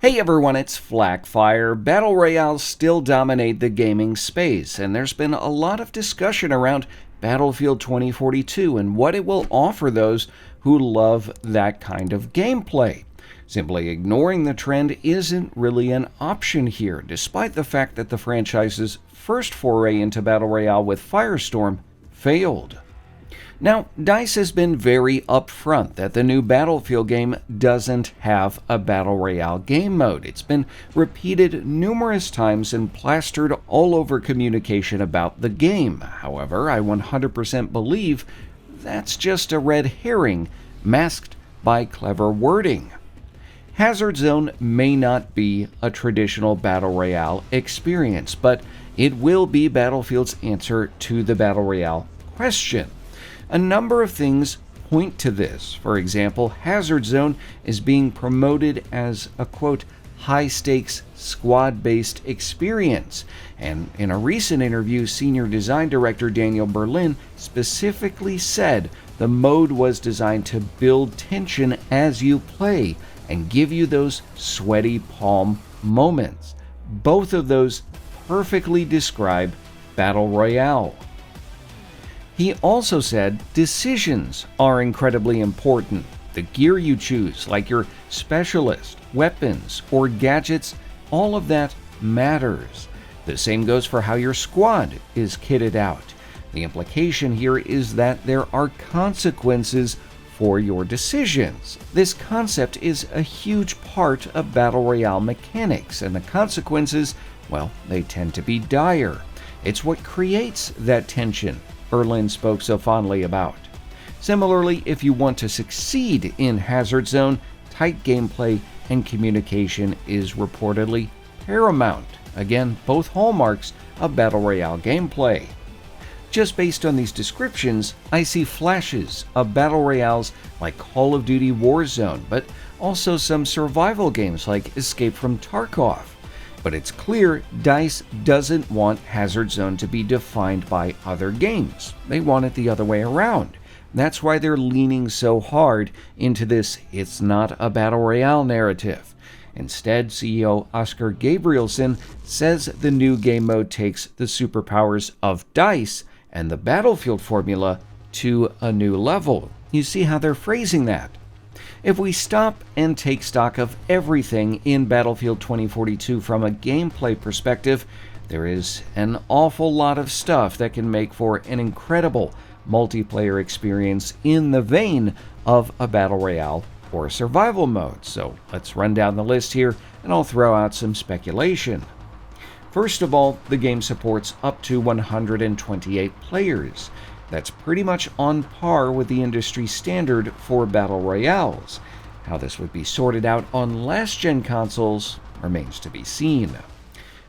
Hey everyone, it's FLAK Fire. Battle Royales still dominate the gaming space, and there's been a lot of discussion around Battlefield 2042 and what it will offer those who love that kind of gameplay. Simply ignoring the trend isn't really an option here, despite the fact that the franchise's first foray into Battle Royale with Firestorm failed. Now, DICE has been very upfront that the new Battlefield game doesn't have a Battle Royale game mode. It's been repeated numerous times and plastered all over communication about the game. However, I 100% believe that's just a red herring masked by clever wording. Hazard Zone may not be a traditional Battle Royale experience, but it will be Battlefield's answer to the Battle Royale question. A number of things point to this. For example, Hazard Zone is being promoted as a, quote, high-stakes, squad-based experience. And in a recent interview, Senior Design Director Daniel Berlin specifically said the mode was designed to build tension as you play and give you those sweaty palm moments. Both of those perfectly describe Battle Royale. He also said decisions are incredibly important. The gear you choose, like your specialist, weapons, or gadgets, all of that matters. The same goes for how your squad is kitted out. The implication here is that there are consequences for your decisions. This concept is a huge part of Battle Royale mechanics, and the consequences, well, they tend to be dire. It's what creates that tension Berlin spoke so fondly about. Similarly, if you want to succeed in Hazard Zone, tight gameplay and communication is reportedly paramount. Again, both hallmarks of Battle Royale gameplay. Just based on these descriptions, I see flashes of Battle Royales like Call of Duty Warzone, but also some survival games like Escape from Tarkov. But it's clear DICE doesn't want Hazard Zone to be defined by other games. They want it the other way around. That's why they're leaning so hard into this "it's not a Battle Royale" narrative. Instead, CEO Oscar Gabrielson says the new game mode takes the superpowers of DICE and the Battlefield formula to a new level. You see how they're phrasing that? If we stop and take stock of everything in Battlefield 2042 from a gameplay perspective, there is an awful lot of stuff that can make for an incredible multiplayer experience in the vein of a Battle Royale or survival mode. So let's run down the list here and I'll throw out some speculation. First of all, the game supports up to 128 players. That's pretty much on par with the industry standard for Battle Royales. How this would be sorted out on last-gen consoles remains to be seen.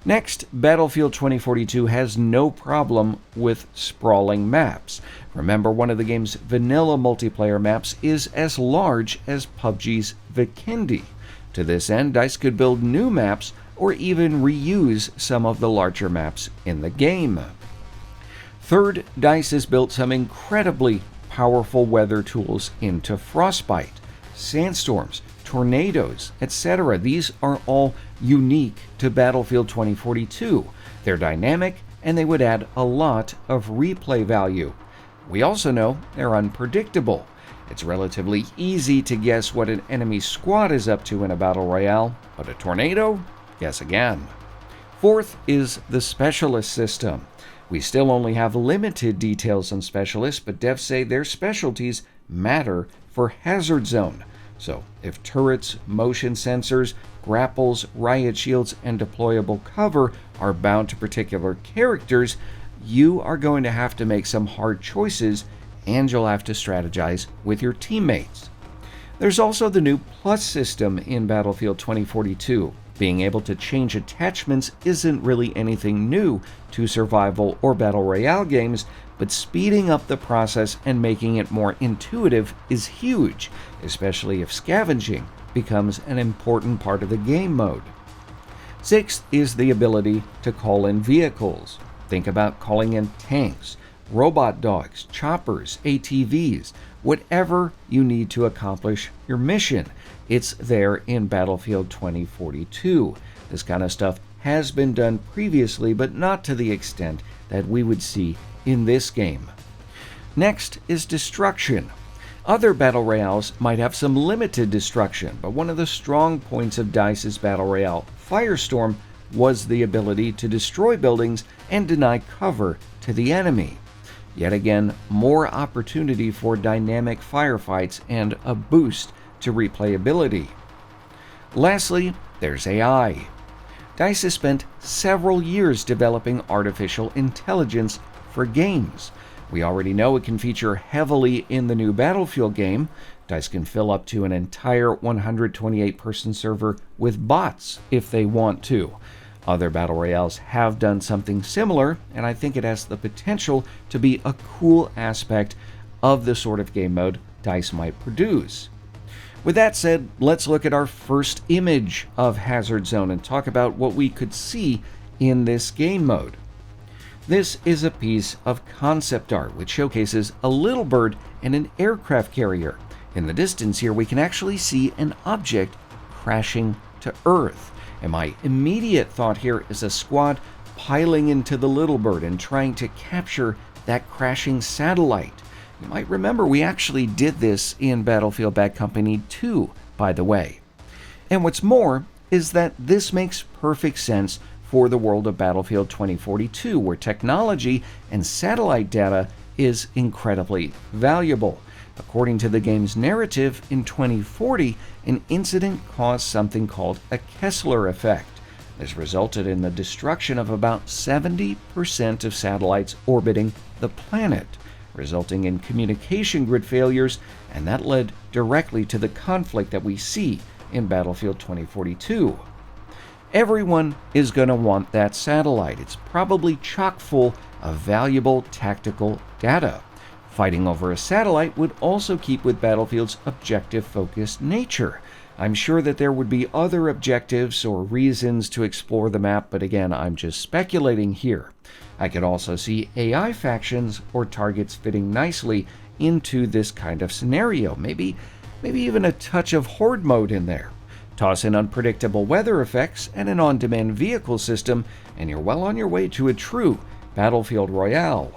Next, Battlefield 2042 has no problem with sprawling maps. Remember, one of the game's vanilla multiplayer maps is as large as PUBG's Vikendi. To this end, DICE could build new maps or even reuse some of the larger maps in the game. Third, DICE has built some incredibly powerful weather tools into Frostbite. Sandstorms, tornadoes, etc. These are all unique to Battlefield 2042. They're dynamic and they would add a lot of replay value. We also know they're unpredictable. It's relatively easy to guess what an enemy squad is up to in a Battle Royale, but a tornado? Guess again. Fourth is the Specialist system. We still only have limited details on Specialists, but devs say their specialties matter for Hazard Zone. So if turrets, motion sensors, grapples, riot shields, and deployable cover are bound to particular characters, you are going to have to make some hard choices, and you'll have to strategize with your teammates. There's also the new Plus system in Battlefield 2042. Being able to change attachments isn't really anything new to survival or Battle Royale games, but speeding up the process and making it more intuitive is huge, especially if scavenging becomes an important part of the game mode. Sixth is the ability to call in vehicles. Think about calling in tanks, robot dogs, choppers, ATVs, whatever you need to accomplish your mission. It's there in Battlefield 2042. This kind of stuff has been done previously, but not to the extent that we would see in this game. Next is destruction. Other battle royales might have some limited destruction, but one of the strong points of DICE's battle royale, Firestorm, was the ability to destroy buildings and deny cover to the enemy. Yet again, more opportunity for dynamic firefights and a boost to replayability. Lastly, there's AI. DICE has spent several years developing artificial intelligence for games. We already know it can feature heavily in the new Battlefield game. DICE can fill up to an entire 128-person server with bots if they want to. Other battle royales have done something similar, and I think it has the potential to be a cool aspect of the sort of game mode DICE might produce. With that said, let's look at our first image of Hazard Zone and talk about what we could see in this game mode. This is a piece of concept art which showcases a little bird and an aircraft carrier. In the distance here, we can actually see an object crashing to Earth. And my immediate thought here is a squad piling into the little bird and trying to capture that crashing satellite. You might remember we actually did this in Battlefield Bad Company 2, by the way. And what's more is that this makes perfect sense for the world of Battlefield 2042, where technology and satellite data is incredibly valuable. According to the game's narrative, in 2040, an incident caused something called a Kessler effect. This resulted in the destruction of about 70% of satellites orbiting the planet, resulting in communication grid failures, and that led directly to the conflict that we see in Battlefield 2042. Everyone is going to want that satellite. It's probably chock full of valuable tactical data. Fighting over a satellite would also keep with Battlefield's objective-focused nature. I'm sure that there would be other objectives or reasons to explore the map, but again, I'm just speculating here. I could also see AI factions or targets fitting nicely into this kind of scenario. Maybe even a touch of horde mode in there. Toss in unpredictable weather effects and an on-demand vehicle system, and you're well on your way to a true Battlefield Royale.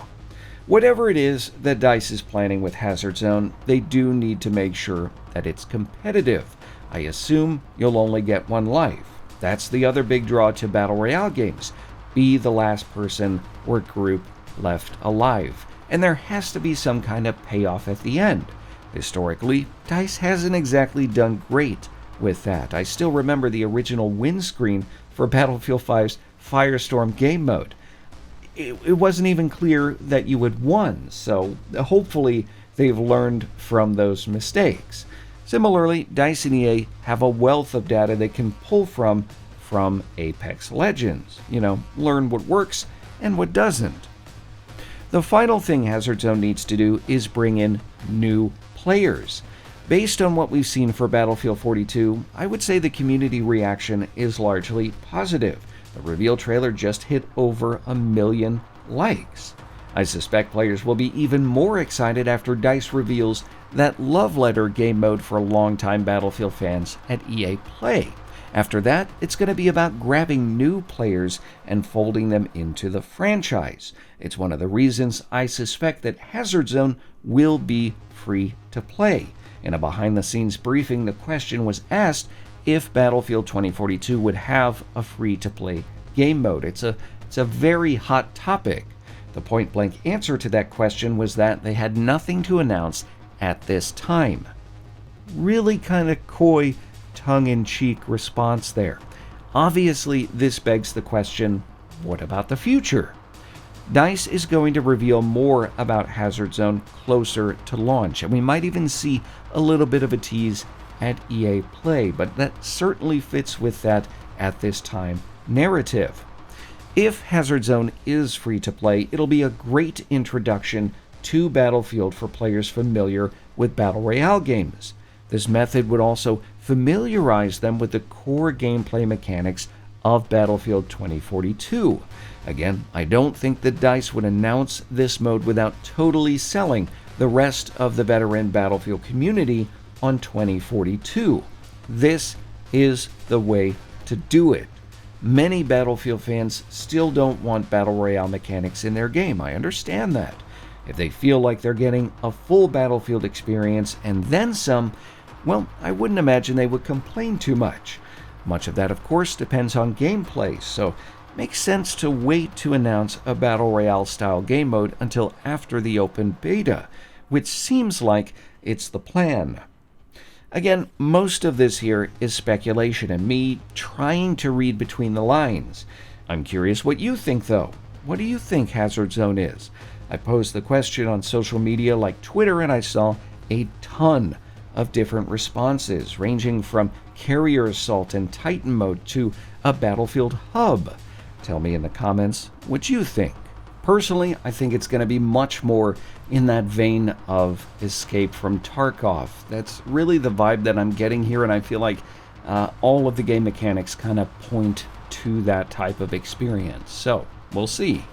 Whatever it is that DICE is planning with Hazard Zone, they do need to make sure that it's competitive. I assume you'll only get one life. That's the other big draw to Battle Royale games. Be the last person or group left alive. And there has to be some kind of payoff at the end. Historically, DICE hasn't exactly done great with that. I still remember the original win screen for Battlefield 5's Firestorm game mode. It wasn't even clear that you had won, so hopefully they've learned from those mistakes. Similarly, DICE and EA have a wealth of data they can pull from Apex Legends. Learn what works and what doesn't. The final thing Hazard Zone needs to do is bring in new players. Based on what we've seen for Battlefield 42, I would say the community reaction is largely positive. The reveal trailer just hit over 1 million likes. I suspect players will be even more excited after DICE reveals that love letter game mode for longtime Battlefield fans at EA Play. After that, it's going to be about grabbing new players and folding them into the franchise. It's one of the reasons I suspect that Hazard Zone will be free to play. In a behind-the-scenes briefing, the question was asked if Battlefield 2042 would have a free-to-play game mode. It's a very hot topic. The point-blank answer to that question was that they had nothing to announce at this time. Really kind of coy, tongue-in-cheek response there. Obviously, this begs the question, what about the future? DICE is going to reveal more about Hazard Zone closer to launch, and we might even see a little bit of a tease at EA Play, but that certainly fits with that at this time narrative. If Hazard Zone is free to play, it'll be a great introduction to Battlefield for players familiar with Battle Royale games. This method would also familiarize them with the core gameplay mechanics of Battlefield 2042. Again, I don't think that DICE would announce this mode without totally selling the rest of the veteran Battlefield community on 2042. This is the way to do it. Many Battlefield fans still don't want Battle Royale mechanics in their game. I understand that. If they feel like they're getting a full Battlefield experience and then some, well, I wouldn't imagine they would complain too much. Much of that, of course, depends on gameplay, so it makes sense to wait to announce a Battle Royale style game mode until after the open beta, which seems like it's the plan. Again, most of this here is speculation and me trying to read between the lines. I'm curious what you think, though. What do you think Hazard Zone is? I posed the question on social media like Twitter, and I saw a ton of different responses, ranging from carrier assault and Titan mode to a Battlefield hub. Tell me in the comments what you think. Personally, I think it's going to be much more in that vein of Escape from Tarkov. That's really the vibe that I'm getting here, and I feel like all of the game mechanics kind of point to that type of experience. So, we'll see.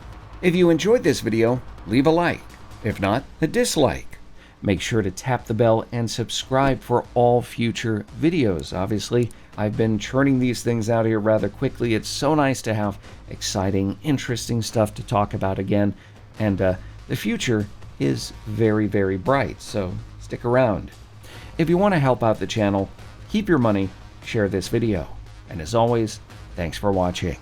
If you enjoyed this video, leave a like. If not, a dislike. Make sure to tap the bell and subscribe for all future videos. Obviously, I've been churning these things out here rather quickly. It's so nice to have exciting, interesting stuff to talk about again. And the future is very, very bright, so stick around. If you want to help out the channel, keep your money, share this video. And as always, thanks for watching.